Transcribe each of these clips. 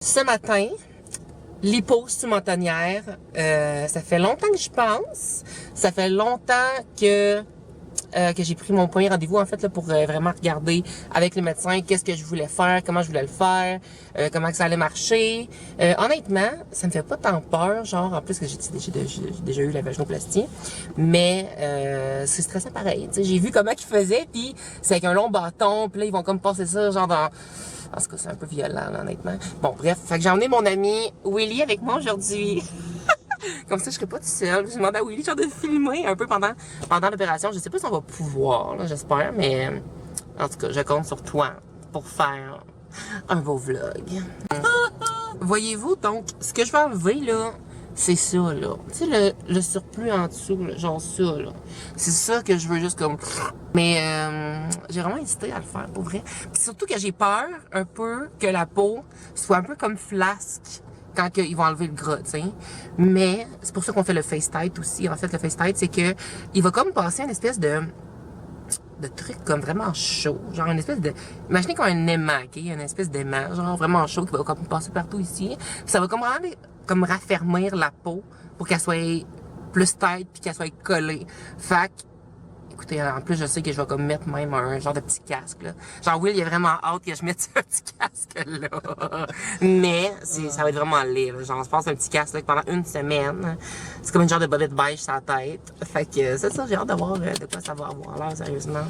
Ce matin, l'hypostumentonière, ça fait longtemps que je pense. Ça fait longtemps que j'ai pris mon premier rendez-vous en fait là, pour vraiment regarder avec le médecin qu'est-ce que je voulais faire, comment je voulais le faire, comment que ça allait marcher. Honnêtement, ça me fait pas tant peur, genre en plus que j'ai déjà eu la vaginoplastie, mais c'est stressant pareil. T'sais, j'ai vu comment ils faisaient, puis c'est avec un long bâton, puis là ils vont comme passer ça genre dans... En tout cas, c'est un peu violent, là, honnêtement. Bon, bref. Fait que j'ai emmené mon ami Willy avec moi aujourd'hui. Comme ça, je serai pas toute seule. J'ai demandé à Willy genre de filmer un peu pendant l'opération. Je sais pas si on va pouvoir, là, j'espère, mais en tout cas, je compte sur toi pour faire un beau vlog. Voyez-vous, donc, ce que je vais enlever, là, c'est ça, là. Tu sais, le surplus en dessous, là, genre ça, là. C'est ça que je veux juste comme... Mais j'ai vraiment hésité à le faire, pour vrai. Puis surtout que j'ai peur un peu que la peau soit un peu comme flasque quand ils vont enlever le gras, tu sais. Mais c'est pour ça qu'on fait le face tight aussi. En fait, le face tight, c'est que il va comme passer une espèce de truc comme vraiment chaud. Genre une espèce de... Imaginez comme un aimant, ok? Une espèce d'aimant, genre vraiment chaud qui va comme passer partout ici. Puis ça va comme vraiment comme raffermir la peau pour qu'elle soit plus tight puis qu'elle soit collée. Fait que, écoutez, en plus, je sais que je vais comme mettre même un genre de petit casque, là. Genre, Will, il est vraiment hâte que je mette ce petit casque-là. Mais, ça va être vraiment laid, là. Genre, on se passe un petit casque, là, pendant une semaine. C'est comme une genre de bobette beige sur la tête. Fait que, c'est ça, j'ai hâte de voir de quoi ça va avoir l'air, sérieusement.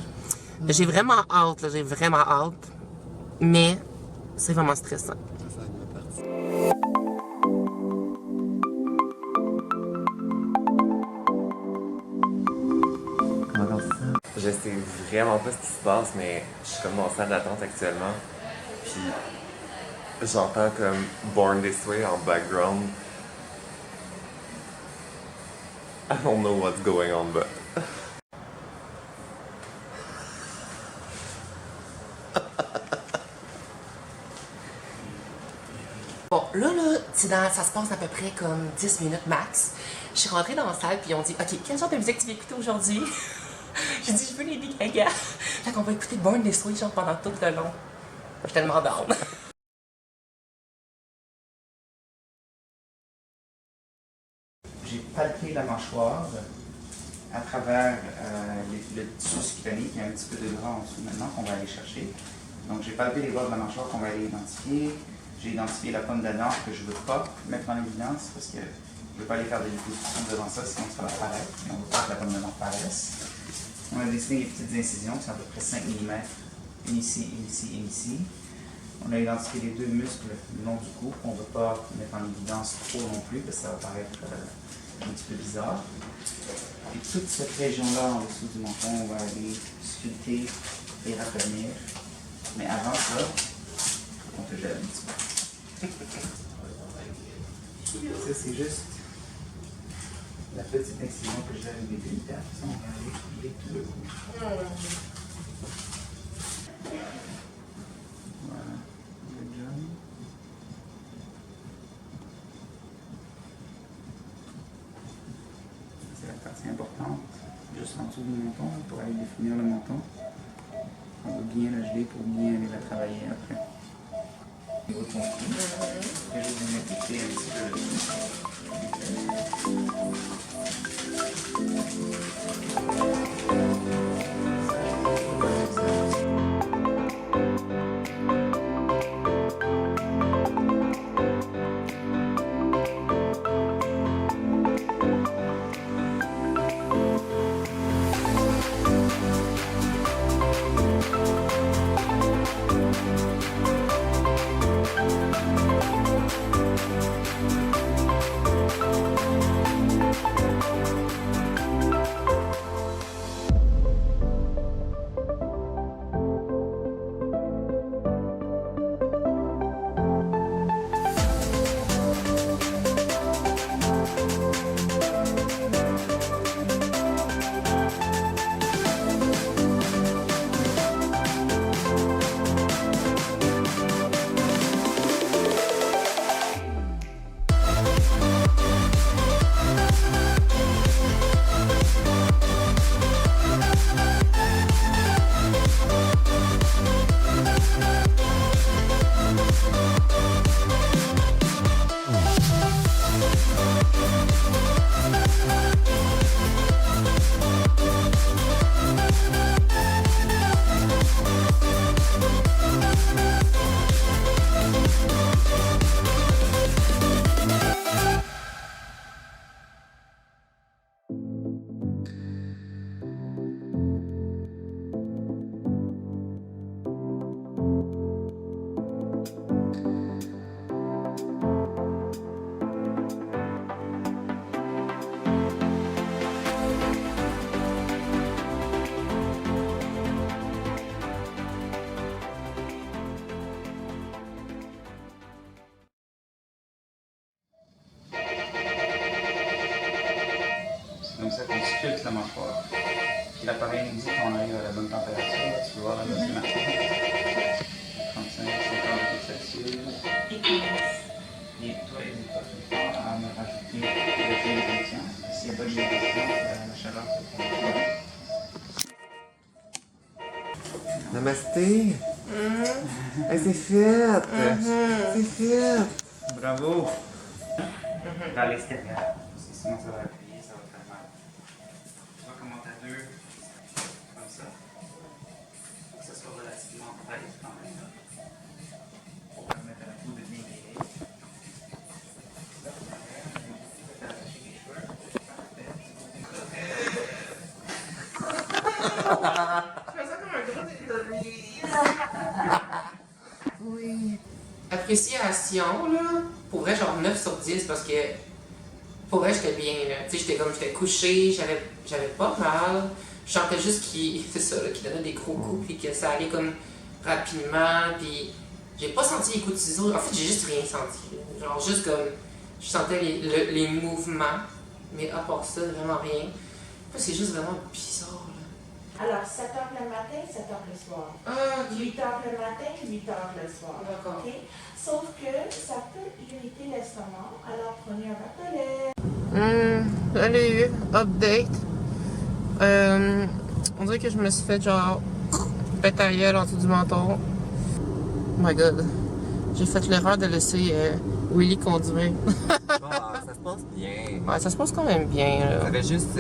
J'ai vraiment hâte, là. J'ai vraiment hâte. Mais, c'est vraiment stressant. Je sais vraiment pas ce qui se passe, mais je suis comme en salle d'attente actuellement. Puis j'entends comme Born This Way en background. I don't know what's going on, but... Bon, là, ça se passe à peu près comme 10 minutes max. Je suis rentrée dans la salle, puis on dit « Ok, quel genre de musique tu veux écouter aujourd'hui? » J'ai dit « Je veux Lady Gaga. » Fait qu'on va écouter Born This Way, genre pendant tout le long. Je suis tellement down. J'ai palpé la mâchoire à travers le tissu scutanné, il y a un petit peu de gras en dessous maintenant qu'on va aller chercher. Donc j'ai palpé les bords de la mâchoire qu'on va aller identifier. J'ai identifié la pomme d'Adam que je ne veux pas mettre en évidence parce que je ne veux pas aller faire des liposuctions devant ça, sinon ça va apparaître. Et on ne veut pas que la pomme d'Adam apparaisse. On a dessiné les petites incisions, c'est à peu près 5 mm, une ici, une ici, une ici. On a identifié les deux muscles le long du cou qu'on ne veut pas mettre en évidence trop non plus parce que ça va paraître un petit peu bizarre. Et toute cette région-là en dessous du menton, on va aller sculpter et raffermir. Mais avant ça, on te gèle un petit peu. Ça, c'est juste la petite incision que j'ai avec mes pincettes. On va aller filer tout le cou. Voilà. Good job. C'est la partie importante, juste en dessous du menton, pour aller définir le menton. On va bien la geler pour bien aller la travailler après. Au niveau de ton cou, je vais m'écouter un petit peu. ausculte la mâchoire. Puis l'appareil nous dit qu'on arrive à la bonne température. Tu peux voir la note du marqueur. 35, 50 degrés Celsius. Et toi, n'hésite pas tout le temps à me rajouter le fil d'égrédients. S'il n'y a pas d'ingrédients, la chaleur se fait. Namasté! Hey, c'est fait! C'est fait! Bravo! Vers l'extérieur, parce que sinon ça va appuyer, ça va faire mal. Tu vois comment t'as deux, comme ça. Faut que ça soit relativement près quand même. Pour permettre à la peau de bien guérir. Faire attacher les cheveux. Oui. Appréciation, là, pour vrai, genre 9 sur 10 parce que pour vrai, j'étais bien, là. Tu sais, j'étais couchée, j'avais pas mal. Je sentais juste c'est ça, là, qu'il donnait des gros coups puis que ça allait comme rapidement. Puis j'ai pas senti les coups de ciseaux. En fait, j'ai juste rien senti. Là. Genre, juste comme, je sentais les mouvements, mais à part ça, vraiment rien. C'est juste vraiment bizarre, là. Alors, 7 heures le matin, 7 heures le soir. Ah, 8 heures le matin, 8 heures le soir. D'accord. OK? Sauf que ça peut irriter l'estomac, alors prenez un verre de lait. Salut, update. On dirait que je me suis fait genre péter à gueule en dessous du menton. Oh my god. J'ai fait l'erreur de laisser Willy conduire. Bon, ça se passe bien. Ouais, ça se passe quand même bien. Là. Ça fait juste 6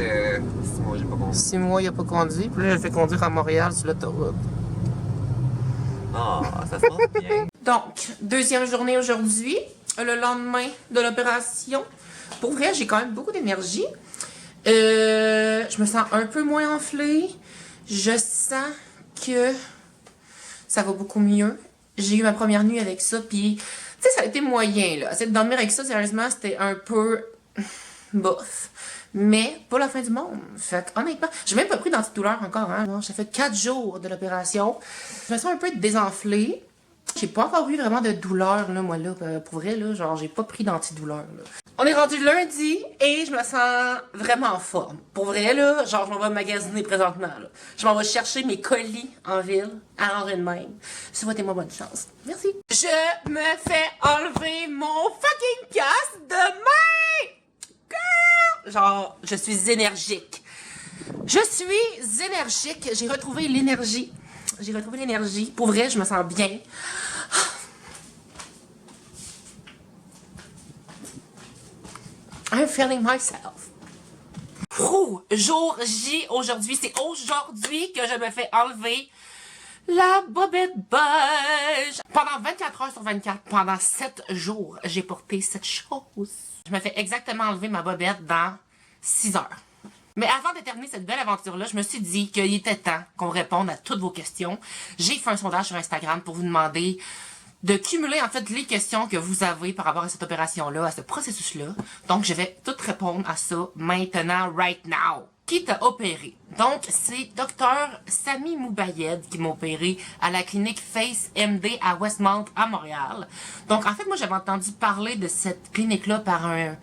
mois, j'ai pas conduit. 6 mois, il a pas conduit. Puis là, je le fais conduire à Montréal sur l'autoroute. Ah, ça se passe bien. Donc, deuxième journée aujourd'hui. Le lendemain de l'opération. Pour vrai, j'ai quand même beaucoup d'énergie. Je me sens un peu moins enflée. Je sens que ça va beaucoup mieux. J'ai eu ma première nuit avec ça, puis tu sais, ça a été moyen, là. Essayer de dormir avec ça, sérieusement, c'était un peu bof. Mais pas la fin du monde. Fait que, honnêtement, j'ai même pas pris d'antidouleur encore, hein. Ça fait 4 jours de l'opération. Je me sens un peu désenflée. J'ai pas encore eu vraiment de douleur, là, moi, là. Pour vrai, là, genre, j'ai pas pris d'antidouleur, là. On est rendu lundi et je me sens vraiment en forme. Pour vrai, là, genre, je m'en vais magasiner présentement, là. Je m'en vais chercher mes colis en ville, à Henri de même. Souhaitez-moi bonne chance. Merci. Je me fais enlever mon fucking casque demain! Girl! Genre, je suis énergique. Je suis énergique. J'ai retrouvé l'énergie. J'ai retrouvé l'énergie. Pour vrai, je me sens bien. I'm feeling myself. Jour J aujourd'hui. C'est aujourd'hui que je me fais enlever la bobette beige. Pendant 24 heures sur 24, pendant 7 jours, j'ai porté cette chose. Je me fais exactement enlever ma bobette dans 6 heures. Mais avant de terminer cette belle aventure-là, je me suis dit qu'il était temps qu'on réponde à toutes vos questions. J'ai fait un sondage sur Instagram pour vous demander de cumuler en fait les questions que vous avez par rapport à cette opération-là, à ce processus-là. Donc, je vais tout répondre à ça maintenant, right now. Qui t'a opéré? Donc, c'est Dr Sami Moubayed qui m'a opéré à la clinique Face MD à Westmount à Montréal. Donc, en fait, moi, j'avais entendu parler de cette clinique-là par un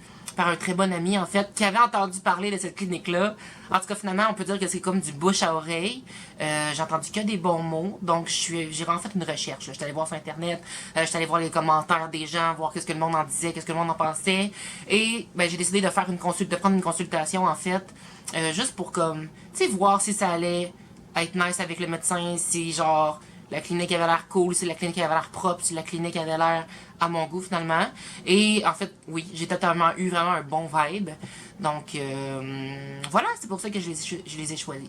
très bon ami, en fait, qui avait entendu parler de cette clinique-là. En tout cas, finalement, on peut dire que c'est comme du bouche à oreille. J'ai entendu que des bons mots. Donc, j'ai vraiment fait une recherche. J'étais allée voir sur Internet. J'étais allée voir les commentaires des gens, voir qu'est-ce que le monde en disait, qu'est-ce que le monde en pensait. Et ben, j'ai décidé de faire de prendre une consultation, en fait, juste pour, comme, tu sais, voir si ça allait être nice avec le médecin, si, genre, la clinique avait l'air cool, si la clinique avait l'air propre, si la clinique avait l'air à mon goût finalement. Et en fait, oui, j'ai totalement eu vraiment un bon vibe. Donc voilà, c'est pour ça que je les ai choisis.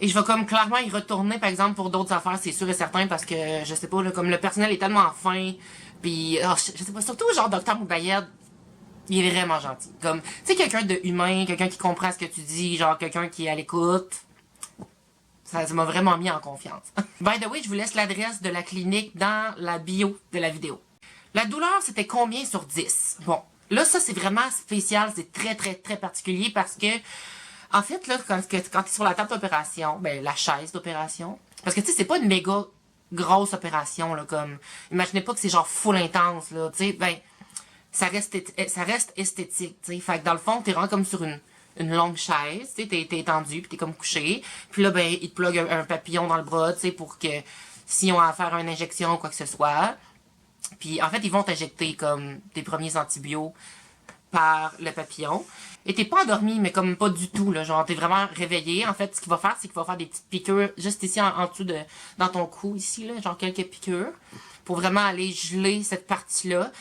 Et je vais comme clairement y retourner, par exemple, pour d'autres affaires, c'est sûr et certain, parce que je sais pas, là, comme le personnel est tellement fin, puis je sais pas, surtout genre Dr Moubayed, il est vraiment gentil. Comme, tu sais, quelqu'un de humain, quelqu'un qui comprend ce que tu dis, genre quelqu'un qui est à l'écoute. Ça m'a vraiment mis en confiance. By the way, je vous laisse l'adresse de la clinique dans la bio de la vidéo. La douleur, c'était combien sur 10? Bon, là, ça, c'est vraiment spécial. C'est très, très, très particulier parce que, en fait, là, quand tu es sur la table d'opération, ben, la chaise d'opération, parce que, tu sais, c'est pas une méga grosse opération, là, comme, imaginez pas que c'est genre full intense, là, tu sais, ben, ça reste esthétique, tu sais. Fait que dans le fond, t'es vraiment comme sur une une longue chaise, tu sais, t'es étendu, puis t'es comme couché. Puis là, ben, ils te pluguent un papillon dans le bras, tu sais, pour que s'ils ont à faire une injection ou quoi que ce soit. Puis en fait, ils vont t'injecter comme tes premiers antibiotiques par le papillon. Et t'es pas endormi, mais comme pas du tout, là. Genre, t'es vraiment réveillé. En fait, ce qu'il va faire, c'est qu'il va faire des petites piqûres juste ici, en dessous de, dans ton cou, ici, là. Genre, quelques piqûres. Pour vraiment aller geler cette partie-là.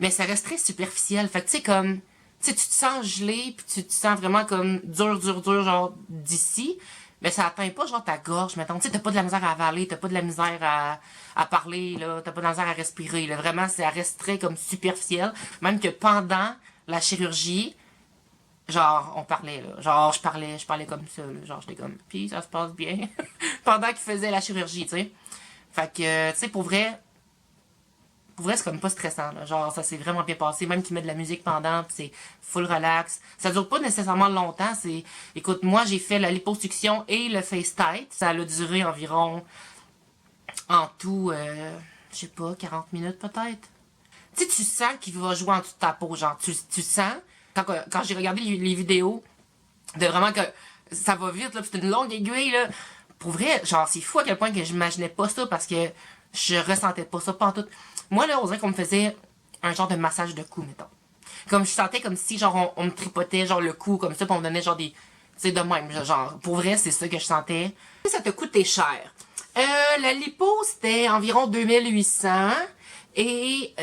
Mais ça reste très superficiel. Fait que, tu sais, comme, tu sais, tu te sens gelé, puis tu te sens vraiment comme dur, genre, d'ici. Mais ça atteint pas, genre, ta gorge, mettons. Tu sais, t'as pas de la misère à avaler, t'as pas de la misère à parler, là. T'as pas de la misère à respirer, là. Vraiment, ça reste très, comme, superficiel. Même que pendant la chirurgie, genre, on parlait, là. Genre, je parlais comme ça, là. Genre, j'étais comme, pis ça se passe bien. Pendant qu'il faisait la chirurgie, tu sais. Fait que, tu sais, pour vrai, c'est comme pas stressant, là. Genre, ça s'est vraiment bien passé. Même qu'il met de la musique pendant, pis c'est full relax. Ça dure pas nécessairement longtemps. Écoute, moi, j'ai fait la liposuction et le face tight. Ça a duré environ, en tout, je sais pas, 40 minutes peut-être. Tu sais, tu sens qu'il va jouer en dessous de ta peau, genre, tu sens, quand j'ai regardé les vidéos, de vraiment que ça va vite, là, pis c'est une longue aiguille, là. Pour vrai, genre, c'est fou à quel point que j'imaginais pas ça, parce que je ressentais pas ça, pas en tout. Moi, là, on dirait qu'on me faisait un genre de massage de cou, mettons. Comme je sentais comme si, genre, on me tripotait, genre, le cou, comme ça, pis on me donnait, genre, des... Tu sais, de même, genre, pour vrai, c'est ça que je sentais. Ça te coûtait cher. La lipo, c'était environ 2800. Et,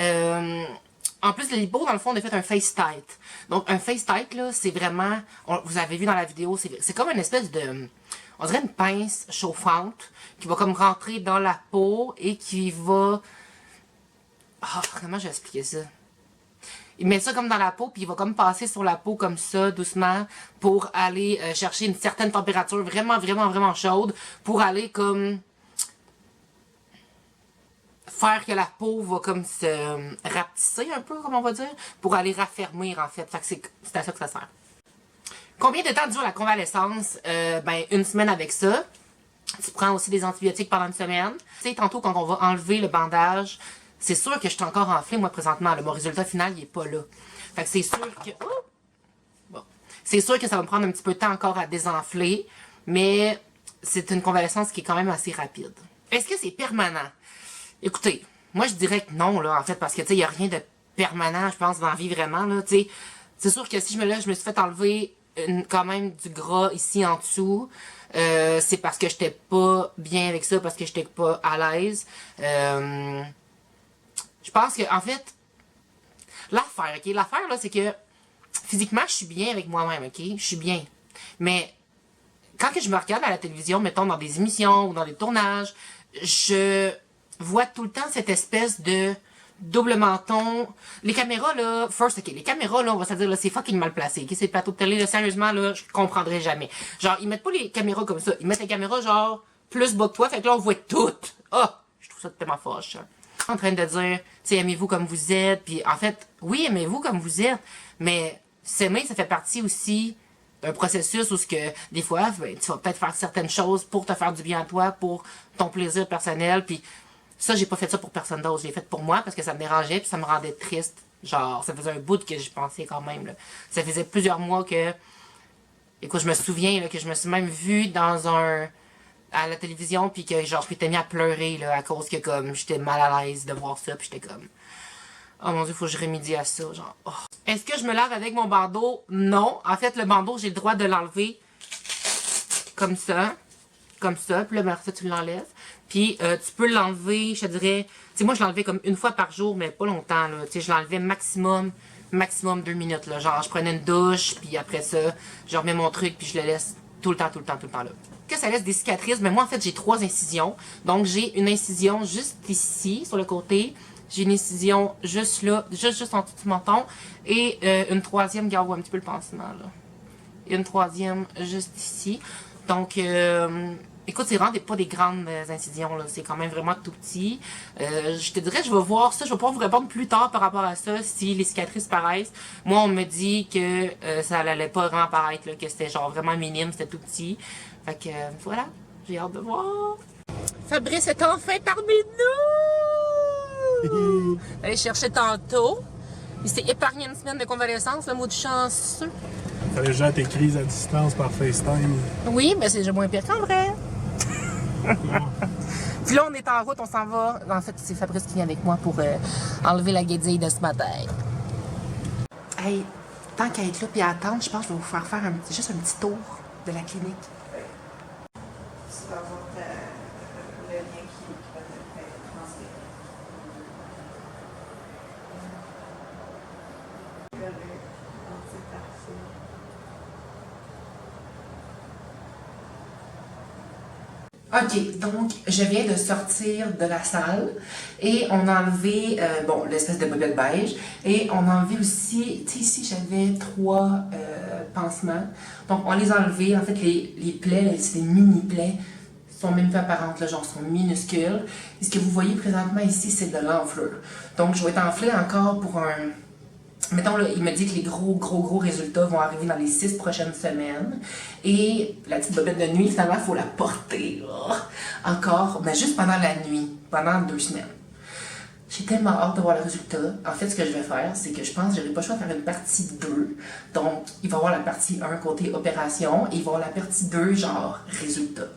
en plus de la lipo, dans le fond, on a fait un face tight. Donc, un face tight, là, c'est vraiment... vous avez vu dans la vidéo, c'est comme une espèce de... On dirait une pince chauffante qui va comme rentrer dans la peau et qui va... Ah, comment je vais expliquer ça? Il met ça comme dans la peau, puis il va comme passer sur la peau comme ça, doucement, pour aller chercher une certaine température vraiment, vraiment, vraiment chaude, pour aller comme... faire que la peau va comme se rapetisser un peu, comme on va dire, pour aller raffermir, en fait. Fait que c'est à ça que ça sert. Combien de temps dure la convalescence? Ben, une semaine avec ça. Tu prends aussi des antibiotiques pendant une semaine. Tu sais, tantôt, quand on va enlever le bandage, c'est sûr que je suis encore enflée, moi, présentement. Là. Mon résultat final, il est pas là. Fait que c'est sûr que... Oh! Bon. C'est sûr que ça va me prendre un petit peu de temps encore à désenfler, mais c'est une convalescence qui est quand même assez rapide. Est-ce que c'est permanent? Écoutez, moi, je dirais que non, là, en fait, parce que, tu sais, il n'y a rien de permanent, je pense, dans la vie, vraiment, là, tu sais. C'est sûr que si je me suis fait enlever quand même du gras ici en dessous, c'est parce que j'étais pas bien avec ça, parce que j'étais pas à l'aise. Je pense que, en fait, l'affaire, ok? L'affaire, là, c'est que physiquement, je suis bien avec moi-même, ok? Je suis bien. Mais quand que je me regarde à la télévision, mettons, dans des émissions ou dans des tournages, je vois tout le temps cette espèce de double menton. Les caméras, là, les caméras, là, on va se dire, là, c'est fucking mal placé, ok? Ces plateaux de télé, là, sérieusement, là, je comprendrai jamais. Genre, ils mettent pas les caméras comme ça. Ils mettent les caméras, genre, plus bas que toi, fait que là, on voit tout. Ah! Je trouve ça tellement fâche. En train de dire, tu sais, aimez-vous comme vous êtes, puis en fait, oui, aimez-vous comme vous êtes, mais s'aimer, ça fait partie aussi d'un processus où ce que, des fois, ben, tu vas peut-être faire certaines choses pour te faire du bien à toi, pour ton plaisir personnel, puis ça, j'ai pas fait ça pour personne d'autre. J'ai fait pour moi parce que ça me dérangeait puis ça me rendait triste. Genre, ça faisait un bout que j'y pensais quand même, là. Ça faisait plusieurs mois que... Écoute, je me souviens, là, que je me suis même vue à la télévision puis que, genre, je m'étais mis à pleurer, là, à cause que, comme, j'étais mal à l'aise de voir ça puis j'étais comme... Oh mon Dieu, faut que je remédie à ça, genre... Oh. Est-ce que je me lave avec mon bandeau? Non. En fait, le bandeau, j'ai le droit de l'enlever comme ça. Comme ça. Puis là, ben, ça, tu l'enlèves. Puis, tu peux l'enlever, je te dirais... Tu sais, moi, je l'enlevais comme une fois par jour, mais pas longtemps, là. Tu sais, je l'enlevais maximum 2 minutes, là. Genre, je prenais une douche, puis après ça, je remets mon truc, puis je le laisse tout le temps, là. Que ça laisse des cicatrices, mais moi, en fait, j'ai 3 incisions. Donc, j'ai une incision juste ici, sur le côté. J'ai une incision juste là, juste en dessous du menton. Et une troisième, regarde, un petit peu le pansement, là. Et une troisième juste ici. Donc, écoute, c'est vraiment pas des grandes incisions, là. C'est quand même vraiment tout petit. Je te dirais, je vais voir ça. Je vais pouvoir vous répondre plus tard par rapport à ça, si les cicatrices paraissent. Moi, on me dit que ça allait pas vraiment paraître, là, que c'était genre vraiment minime, c'était tout petit. Fait que, voilà. J'ai hâte de voir. Fabrice est enfin parmi nous! Allez chercher tantôt. Il s'est épargné une semaine de convalescence, le mot de chanceux. Fallait gérer tes crises à distance par FaceTime. Oui, mais c'est déjà moins pire qu'en vrai. Puis là, on est en route, on s'en va. En fait, c'est Fabrice qui vient avec moi pour enlever la guédille de ce matin. Hey, tant qu'à être là puis à attendre, je pense que je vais vous faire juste un petit tour de la clinique. Tu vas avoir le lien qui va te transmettre. C'est parfait. OK, donc je viens de sortir de la salle et on a enlevé, l'espèce de bobette beige et on a enlevé aussi, tu sais, ici j'avais 3 pansements. Donc on les a enlevés, en fait les plaies, c'est des mini plaies, sont même pas apparentes, là, genre sont minuscules. Et ce que vous voyez présentement ici, c'est de l'enflure. Donc je vais être enflée encore pour un... Mettons, là, il me dit que les gros résultats vont arriver dans les 6 prochaines semaines. Et la petite bobette de nuit, finalement, il faut la porter encore, mais juste pendant la nuit, pendant 2 semaines. J'ai tellement hâte de voir le résultat. En fait, ce que je vais faire, c'est que je pense que j'aurai pas le choix de faire une partie 2. Donc, il va y avoir la partie 1 côté opération et il va y avoir la partie 2 genre résultat.